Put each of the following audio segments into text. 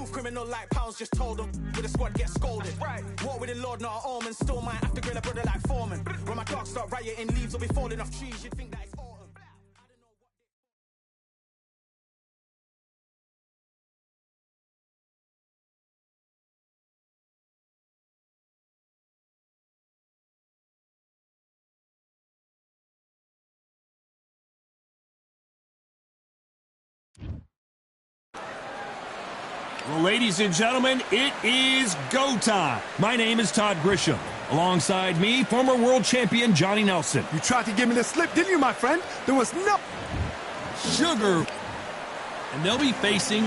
Smooth criminal like pounds, just told them. With a squad get scolded. Right. War with the Lord, not an omen. Still might have to grill a brother like Foreman. When my dogs start rioting, leaves will be falling off trees. You'd think that it's autumn. Well, ladies and gentlemen, it is go time. My name is Todd Grisham. Alongside me, former world champion Johnny Nelson. You tried to give me the slip, didn't you, my friend? There was no... Sugar. And they'll be facing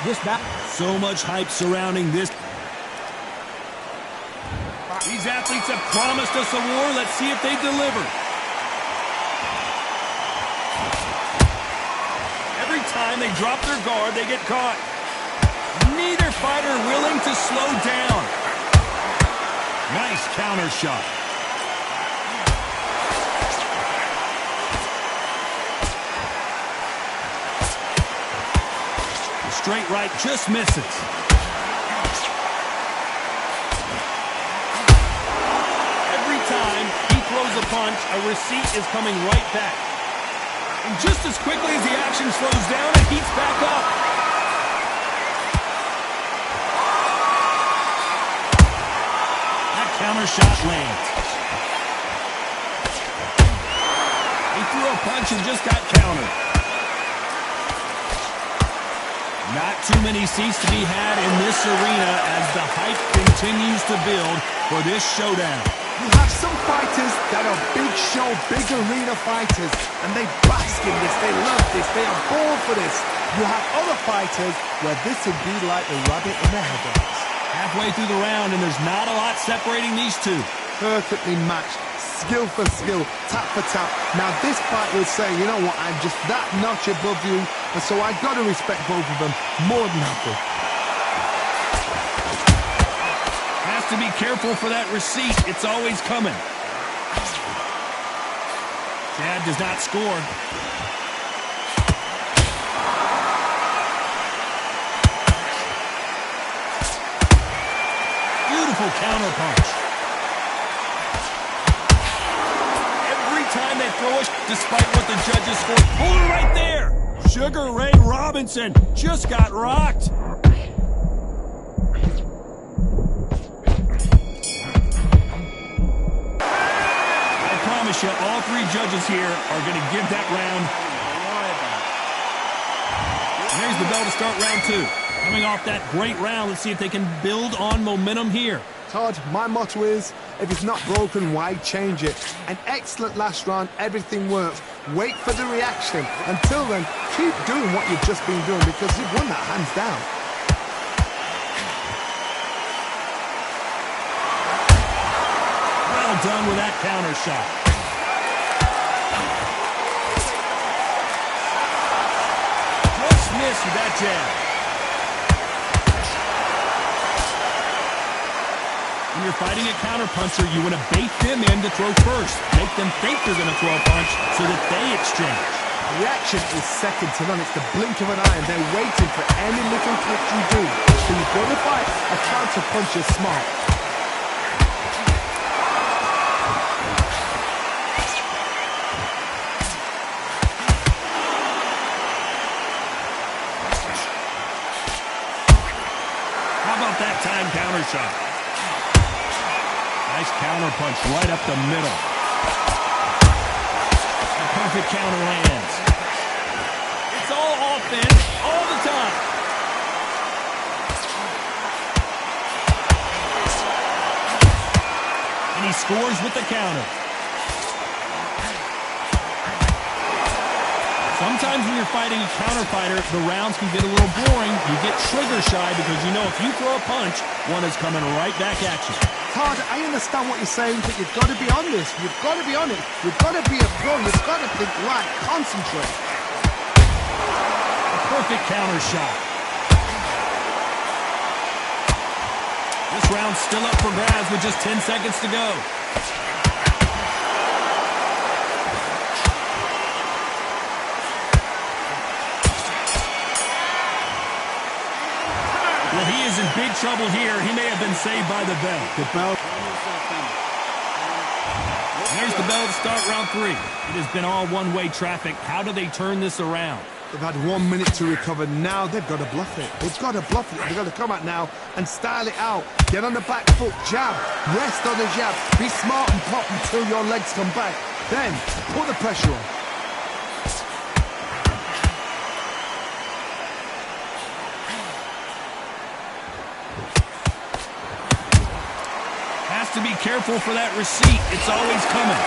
this back. So much hype surrounding this. These athletes have promised us a war. Let's see if they deliver. Every time they drop their guard, they get caught. Neither fighter willing to slow down. Nice counter shot. The straight right just misses. Every time he throws a punch, a receipt is coming right back. And just as quickly as the action slows down, it heats back up. That counter shot lands. He threw a punch and just got countered. Not too many seats to be had in this arena as the hype continues to build for this showdown. You have some fighters that are big show, big arena fighters, and they bask in this, they love this, they are born for this. You have other fighters where this would be like the rabbit in the headlights. Halfway through the round, and there's not a lot separating these two. Perfectly matched, skill for skill, tap for tap. Now this fight will say, you know what, I'm just that notch above you, and so I got to respect both of them more than happy. To be careful for that receipt. It's always coming. Chad does not score. Beautiful counter punch. Every time they throw it, despite what the judges scored. Pull it right there. Sugar Ray Robinson just got rocked. All three judges here are going to give that round. And there's the bell to start round two. Coming off that great round, let's see if they can build on momentum here. Todd, my motto is, if it's not broken, why change it? An excellent last round, everything works. Wait for the reaction. Until then, keep doing what you've just been doing because you've won that hands down. Well done with that counter shot. With that jab. When you're fighting a counterpuncher, you want to bait them in to throw first. Make them think they're going to throw a punch so that they exchange. Reaction is second to none. It's the blink of an eye, and they're waiting for any little trick you do. So you've got to fight a counterpuncher smart. That time counter shot. Nice counter punch right up the middle. A perfect counter lands. It's all offense all the time. And he scores with the counter. Sometimes when you're fighting a counter fighter, the rounds can get a little boring. You get trigger shy because you know if you throw a punch, one is coming right back at you. Todd, I understand what you're saying, but you've got to be on this. You've got to be on it. You've got to be a pro. You've got to think right. Concentrate. A perfect counter shot. This round's still up for grabs with just 10 seconds to go. Well, he is in big trouble here. He may have been saved by the bell. The bell. There's the bell to start round 3. It has been all one-way traffic. How do they turn this around? They've had 1 minute to recover. Now they've got to bluff it. They've got to bluff it. They've got to come out now and style it out. Get on the back foot, jab. Rest on the jab. Be smart and pop until your legs come back. Then put the pressure on. Has to be careful for that receipt. It's always coming.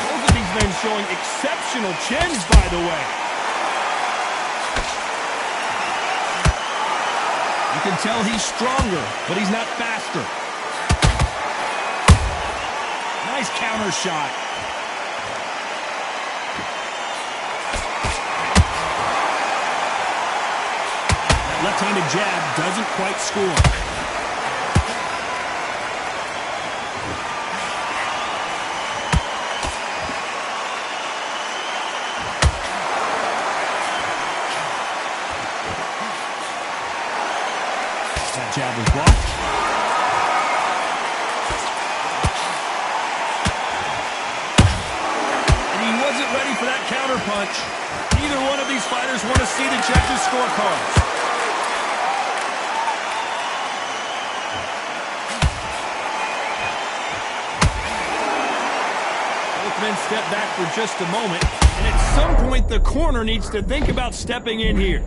Both of these men showing exceptional chins, by the way. You can tell he's stronger, but he's not faster. Nice counter shot. That left-handed jab doesn't quite score. Jab was blocked. And he wasn't ready for that counter punch. Neither one of these fighters want to see the judges' scorecards. Both men step back for just a moment, and at some point the corner needs to think about stepping in here.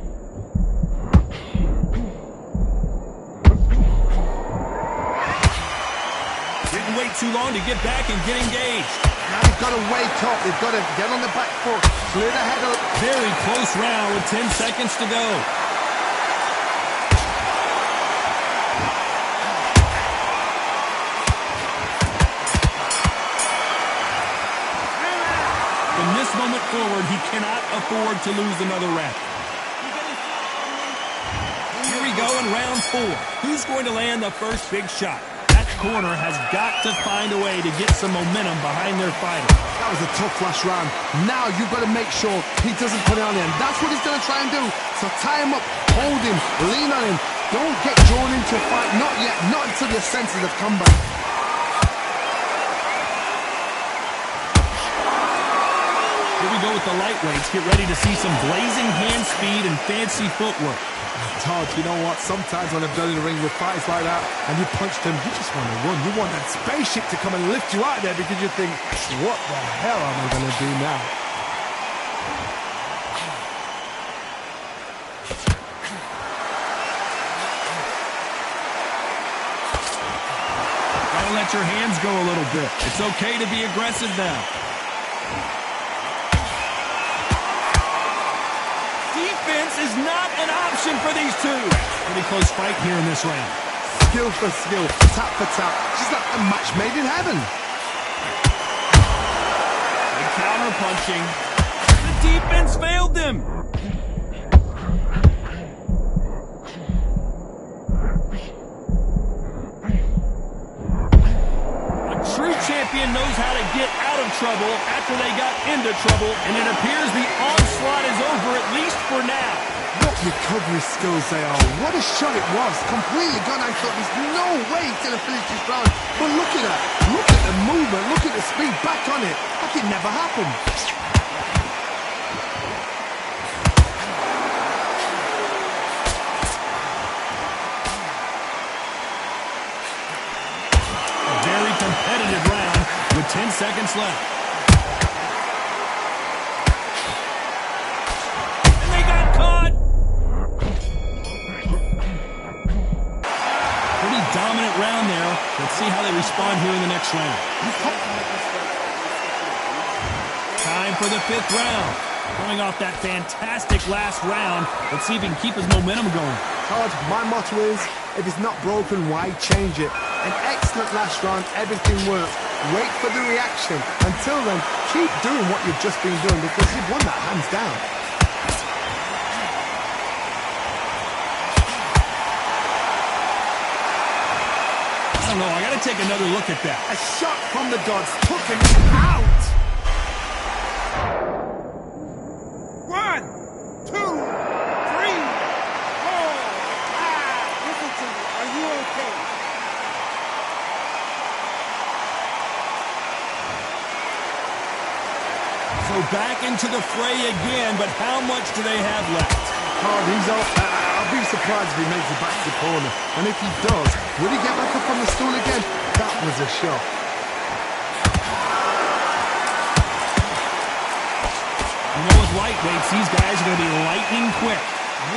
Too long to get back and get engaged. Now they've got to wake up. They've got to get on the back foot. Clear the head up. Very close round with 10 seconds to go. From this moment forward, he cannot afford to lose another round. Here we go in round 4. Who's going to land the first big shot? Corner has got to find a way to get some momentum behind their fighter. That was a tough last round. Now you've got to make sure he doesn't put it on him. That's what he's going to try and do. So tie him up, hold him, lean on him. Don't get drawn into a fight. Not yet. Not until your senses have come back. Here we go with the lightweights. Get ready to see some blazing hand speed and fancy footwork. Todd, you know what? Sometimes when I've done in the ring with fights like that and you punch them, you just want to run. You want that spaceship to come and lift you out there because you think, what the hell am I going to do now? Gotta let your hands go a little bit. It's okay to be aggressive now. Defense is not an option for these two. Pretty close fight here in this round. Skill for skill, tap for tap. Just like a match made in heaven. Good counter punching. The defense failed them. A true champion knows how to get out of trouble after they got into trouble, and it appears the onslaught is over, at least for now. What recovery skills they are. What a shot it was. Completely gone. I thought there's no way he's going to finish this round. But look at that. Look at the movement. Look at the speed. Back on it. Like it never happened. A very competitive round with 10 seconds left. Dominant round there. Let's see how they respond here in the next round. Time for the 5th round. Coming off that fantastic last round, let's see if he can keep his momentum going. Todd, my motto is, if it's not broken, why change it? An excellent last round, everything worked. Wait for the reaction. Until then, keep doing what you've just been doing because you've won that hands down. I don't know, I gotta take another look at that. A shot from the gods took him out. 1, 2, 3, 4, 5, into the fray again, but how much do they have left? Oh, he's out. I'll be surprised if he makes it back to the corner. And if he does, will he get back up on the stool again? That was a shot. You know, with lightweights, these guys are going to be lightning quick.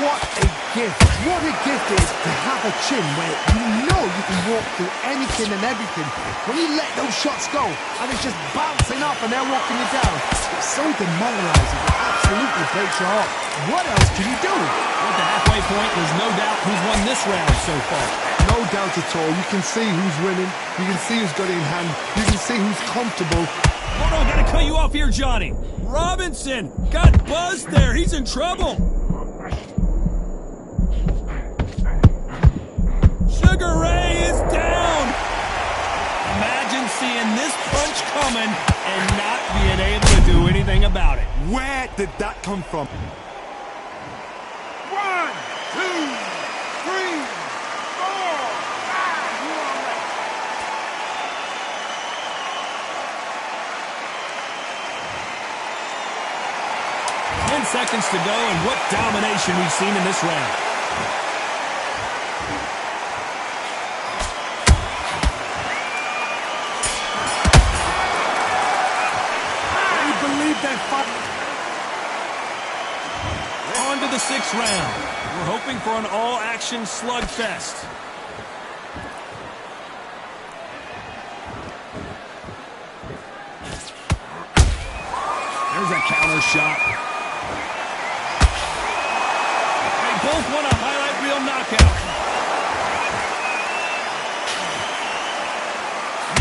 What a gift. What a gift it is to have a chin where you know you can walk through anything and everything. When you let those shots go and it's just bouncing off and they're walking you down, it's so demoralizing. It absolutely breaks your heart. What else can you do? At the halfway point, there's no doubt who's won this round so far. No doubt at all. You can see who's winning. You can see who's got it in hand. You can see who's comfortable. Hold on, gotta cut you off here, Johnny. Robinson got buzzed there. He's in trouble. Sugar Ray is down. Imagine seeing this punch coming and not being able to do anything about it. Where did that come from? 1, 2, 3, 4, 5. 10 seconds to go, and what domination we've seen in this round. On to the 6th round. We're hoping for an all-action slugfest. There's a counter shot. They both want a highlight reel knockout.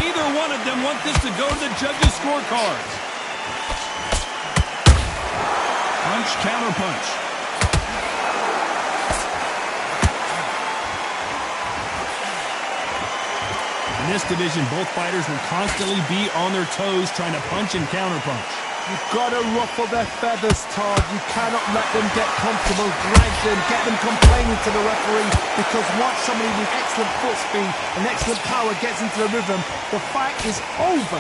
Neither one of them want this to go to the judges' scorecards. Punch, counter punch. In this division, both fighters will constantly be on their toes trying to punch and counter punch. You've got to ruffle their feathers, Todd. You cannot let them get comfortable, drag them, get them complaining to the referee, because once somebody with excellent foot speed and excellent power gets into the rhythm, the fight is over.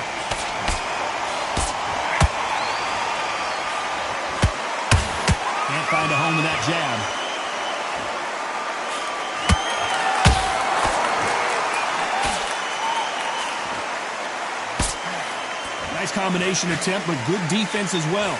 Can't find a home with that jab. Nice combination attempt, but good defense as well.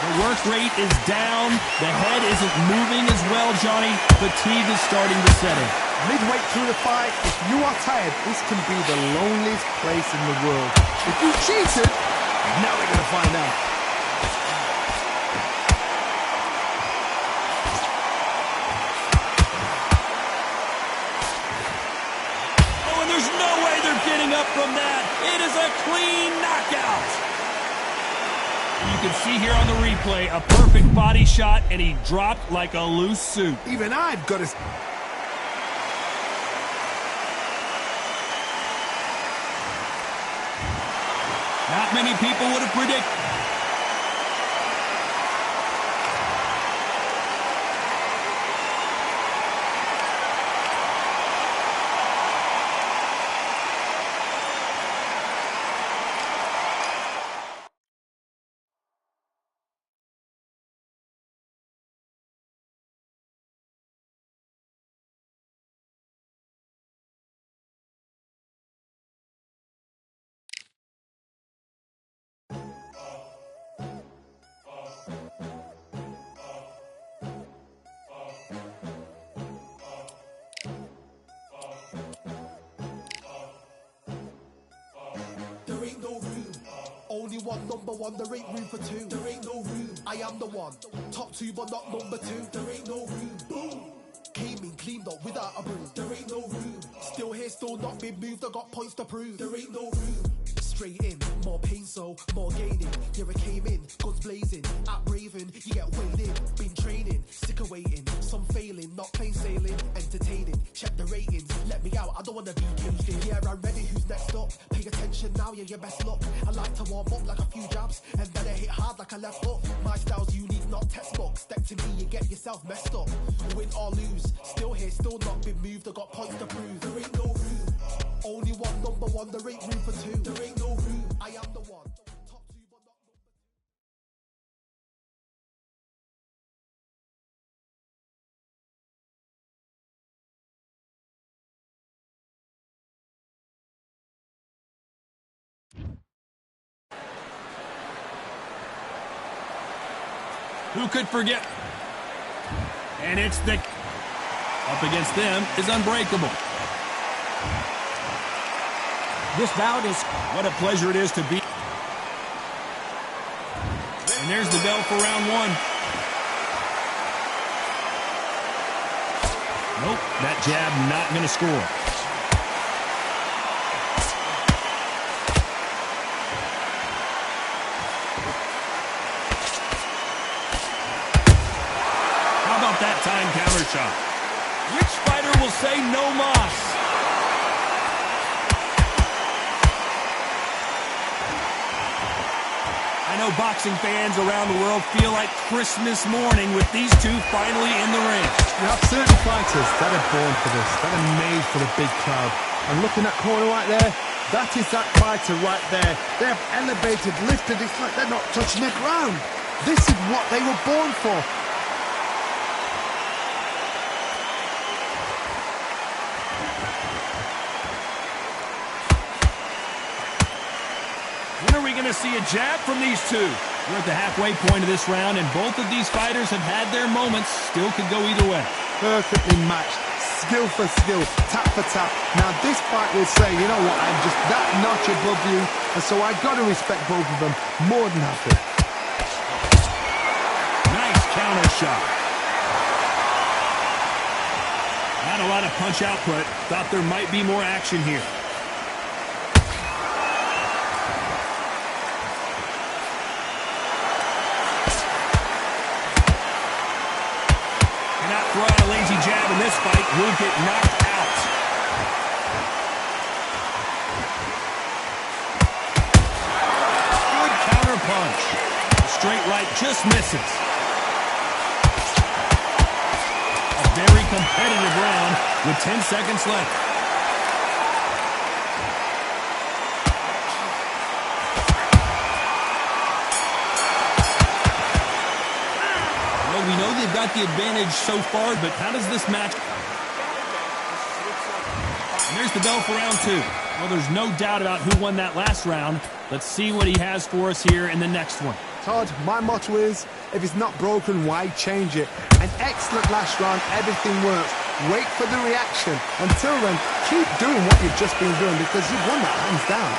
The work rate is down. The head isn't moving as well, Johnny. Fatigue is starting to set in. Midway through the fight, if you are tired, this can be the loneliest place in the world. If you cheated, now we're going to find out. Oh, and there's no way they're getting up from that. It is a clean knockout. You can see here on the replay, a perfect body shot, and he dropped like a loose suit. Even I've got to... Not many people would have predicted. There ain't no room. Only one number one, there ain't room for two. There ain't no room. I am the one. Top two, but not number two. There ain't no room. Boom. Came in, cleaned up without a broom. There ain't no room. Still here, still not been moved. I got points to prove. There ain't no room. Straight in, more pain, so more gaining. Yeah, I came in, guns blazing, at Raven, you get weighed in. Been training, sick of waiting, some failing, not plain sailing, entertaining. Check the ratings, let me out, I don't wanna be caged in. Yeah, I'm ready, who's next up? Pay attention now, yeah, your best luck. I like to warm up like a few jabs, and then I hit hard like a left hook. My style's unique, not textbook. Step to me, you get yourself messed up. Win or lose, still here, still not been moved. I got points to prove. There ain't no room. Only one, number one, there ain't room for two. There ain't no room, I am the one. Top two, but not number two. Who could forget? And it's the... Up against them is unbreakable. This bout is... What a pleasure it is to be. And there's the bell for round one. Nope, that jab not going to score. How about that time counter shot? Which fighter will say no mas? I know boxing fans around the world feel like Christmas morning with these two finally in the ring. You have certain fighters that are born for this, that are made for the big crowd. And looking at corner right there, that is that fighter right there. They have elevated, lifted, it's like they're not touching the ground. This is what they were born for. When are we going to see a jab from these two? We're at the halfway point of this round, and both of these fighters have had their moments. Still could go either way. Perfectly matched. Skill for skill. Tap for tap. Now this fight will say, you know what, I'm just that notch above you, and so I've got to respect both of them. More than happy. Nice counter shot. Not a lot of punch output. Thought there might be more action here. Throw out a lazy jab in this fight, will get knocked out. Good counter punch. The straight right just misses. A very competitive round with 10 seconds left. We know they've got the advantage so far, but how does this match? And there's the bell for round two. Well, there's no doubt about who won that last round. Let's see what he has for us here in the next one. Todd, my motto is, if it's not broken, why change it? An excellent last round, everything works. Wait for the reaction. Until then, keep doing what you've just been doing because you've won that hands down.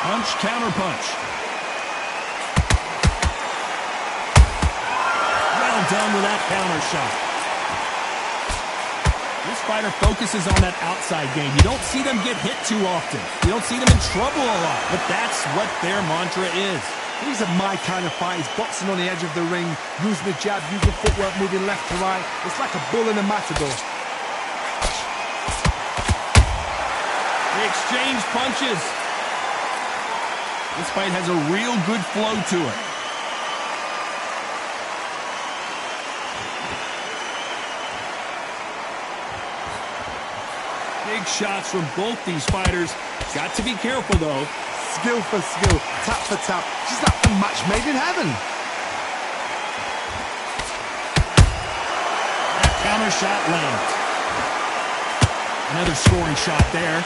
Punch, counter punch. Well done with that counter shot. This fighter focuses on that outside game. You don't see them get hit too often. You don't see them in trouble a lot, but that's what their mantra is. These are my kind of fighters, boxing on the edge of the ring, using the jab, using footwork, moving left to right. It's like a bull in a matador. They exchange punches. This fight has a real good flow to it. Big shots from both these fighters. Got to be careful, though. Skill for skill, tap for tap. Just like a match made in heaven. That counter shot lands. Another scoring shot there.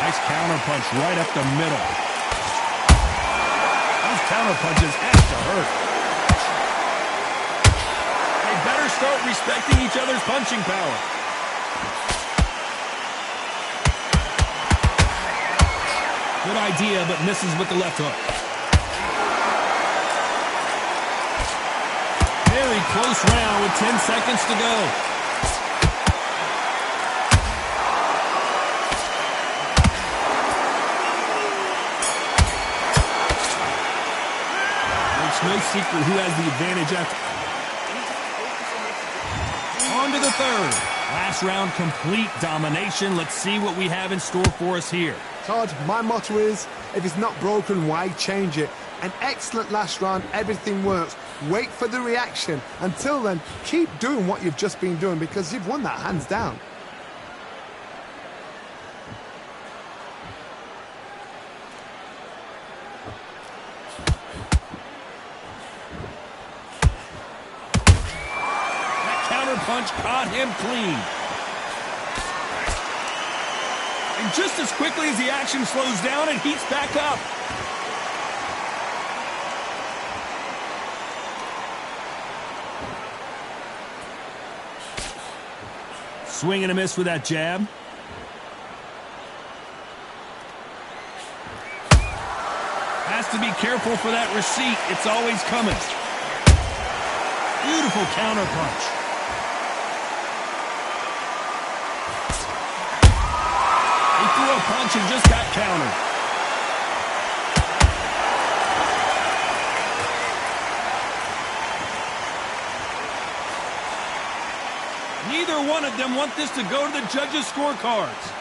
Nice counter punch right up the middle. Those counter punches have to hurt. They better start respecting each other's punching power. Good idea, but misses with the left hook. Very close round with 10 seconds to go. It's no secret who has the advantage after. On to the third. Last round, complete domination. Let's see what we have in store for us here. Todd, my motto is, if it's not broken, why change it? An excellent last round. Everything works. Wait for the reaction. Until then, keep doing what you've just been doing because you've won that hands down. That counter punch caught him clean. And just as quickly as the action slows down, it heats back up. Swing and a miss with that jab. Has to be careful for that receipt. It's always coming. Beautiful counter punch. He threw a punch and just got countered. Neither one of them want this to go to the judges' scorecards.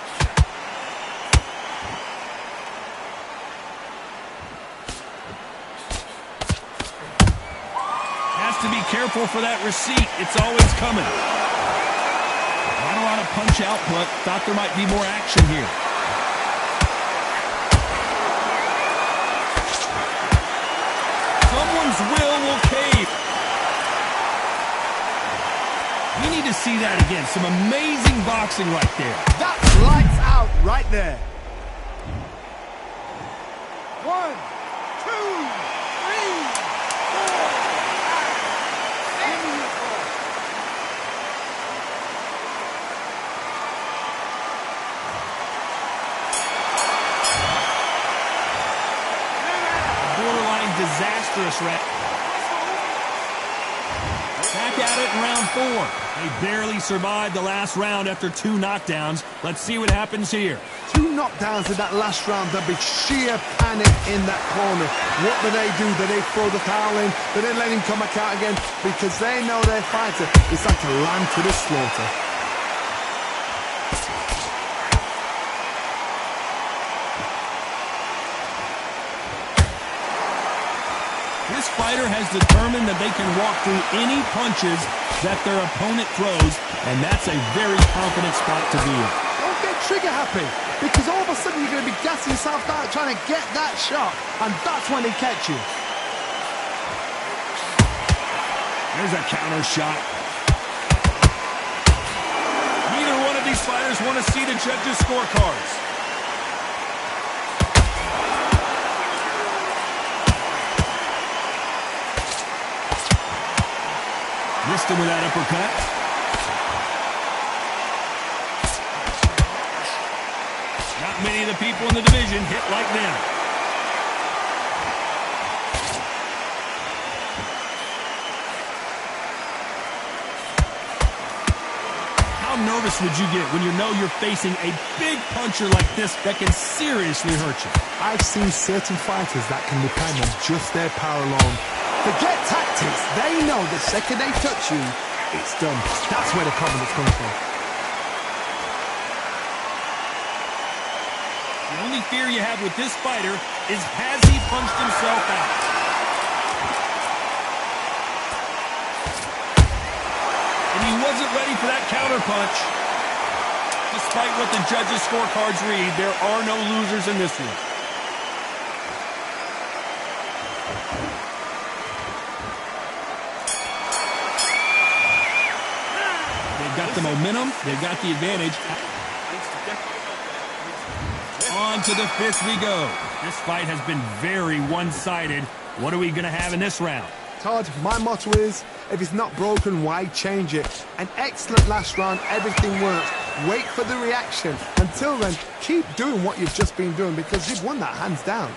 Has to be careful for that receipt. It's always coming. Not a lot of punch output. Thought there might be more action here. Someone's will cave. We need to see that again. Some amazing boxing right there. That's lights out right there. 1, 2, 3, 4, 5, 6. Borderline disastrous round. Back at it in round 4. They barely survived the last round after 2 knockdowns. Let's see what happens here. 2 knockdowns in that last round. There'll be sheer panic in that corner. What do? Do they throw the towel in? Do they let him come back out again? Because they know their fighter is like a lamb to the slaughter. This fighter has determined that they can walk through any punches that their opponent throws, and that's a very confident spot to be in. Don't get trigger happy, because all of a sudden you're going to be gassing yourself out trying to get that shot, and that's when they catch you. There's a counter shot. Neither one of these fighters want to see the judges' scorecards. Missed him with that uppercut. Not many of the people in the division hit like them. How nervous would you get when you know you're facing a big puncher like this that can seriously hurt you? I've seen certain fighters that can depend on just their power alone. Forget tactics. They know the second they touch you, it's done. That's where the confidence comes from. The only fear you have with this fighter is, has he punched himself out? And he wasn't ready for that counter punch. Despite what the judges' scorecards read, there are no losers in this one. Got the momentum, they've got the advantage. On to the 5th we go. This fight has been very one-sided. What are we going to have in this round? Todd, my motto is, if it's not broken, why change it? An excellent last round, everything works. Wait for the reaction. Until then, keep doing what you've just been doing because you've won that hands down.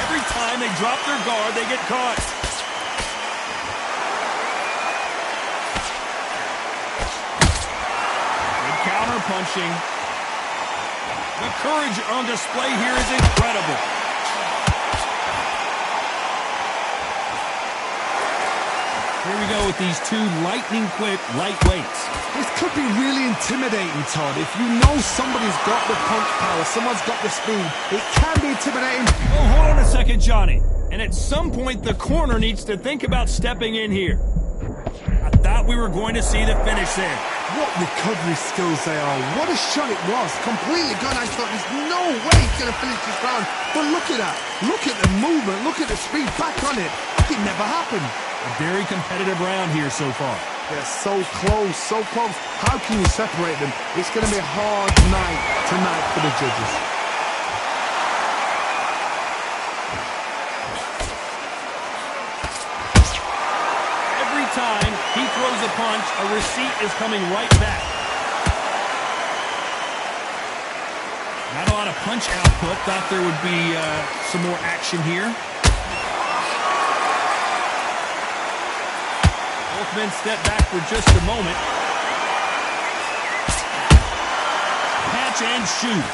Every time they drop their guard, they get caught. Counter punching. The courage on display here is incredible. Here we go with these two lightning-quick lightweights. This could be really intimidating, Todd. If you know somebody's got the punch power, someone's got the speed, it can be intimidating. Oh, hold on a second, Johnny. And at some point, the corner needs to think about stepping in here. I thought we were going to see the finish there. What recovery skills they are. What a shot it was. Completely gone. I thought there's no way he's going to finish this round. But look at that. Look at the movement. Look at the speed. Back on it. Like it never happened. A very competitive round here so far. They're so close, so close. How can you separate them? It's going to be a hard night tonight for the judges. Every time he throws a punch, a receipt is coming right back. Not a lot of punch output. Thought there would be some more action here. Both men step back for just a moment. Catch and shoot.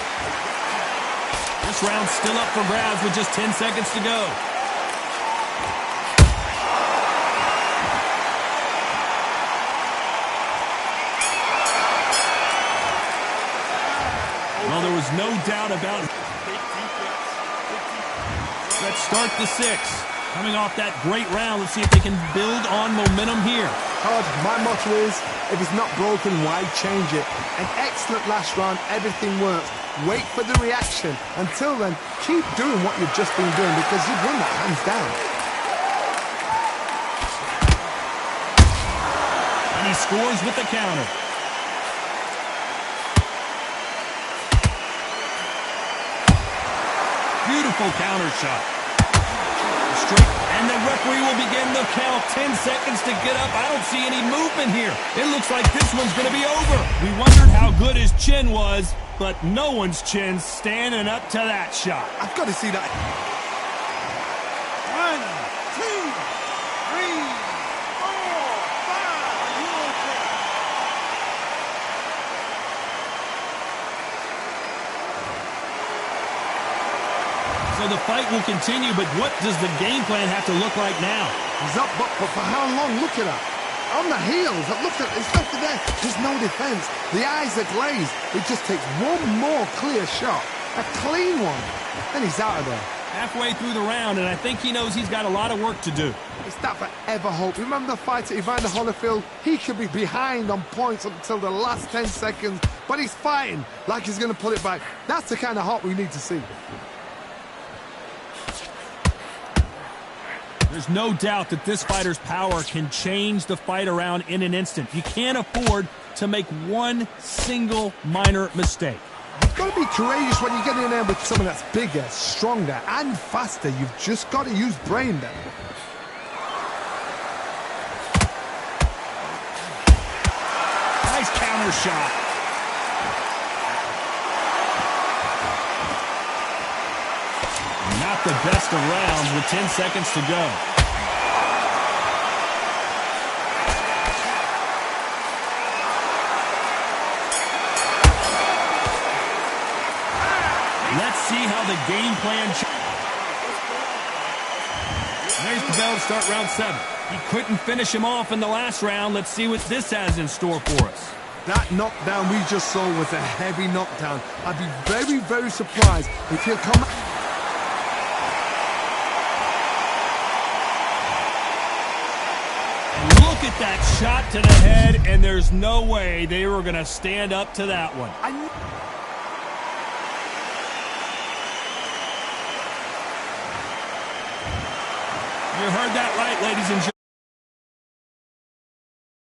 This round's still up for grabs with just 10 seconds to go. Well, there was no doubt about it. Let's start the sixth. Coming off that great round, let's see if they can build on momentum here. Todd, my motto is, if it's not broken, why change it? An excellent last round, everything works. Wait for the reaction. Until then, keep doing what you've just been doing because you've won that hands down. And he scores with the counter. Beautiful counter shot. Straight, and the referee will begin the count. 10 seconds to get up. I don't see any movement here. It looks like this one's going to be over. We wondered how good his chin was, but no one's chin standing up to that shot. I've got to see that. 1, 2, 3, 4, 5, So the fight will continue, but what does the game plan have to look like now? He's up, but for how long? Look at that. On the heels, look at it's nothing there. There's no defense. The eyes are glazed. It just takes one more clear shot. A clean one. Then he's out of there. Halfway through the round, and I think he knows he's got a lot of work to do. It's that forever hope. Remember the fight at Evander Holyfield? He could be behind on points until the last 10 seconds, but he's fighting like he's going to pull it back. That's the kind of hope we need to see. There's no doubt that this fighter's power can change the fight around in an instant. You can't afford to make one single minor mistake. You've got to be courageous when you get in there with someone that's bigger, stronger, and faster. You've just got to use brain then. Nice counter shot. Not the best of rounds with 10 seconds to go. Let's see how the game plan. There's the bell to start round 7. He couldn't finish him off in the last round. Let's see what this has in store for us. That knockdown we just saw was a heavy knockdown. I'd be very, very surprised if he'll come. Look at that shot to the head, and there's no way they were going to stand up to that one. You heard that right, ladies and gentlemen.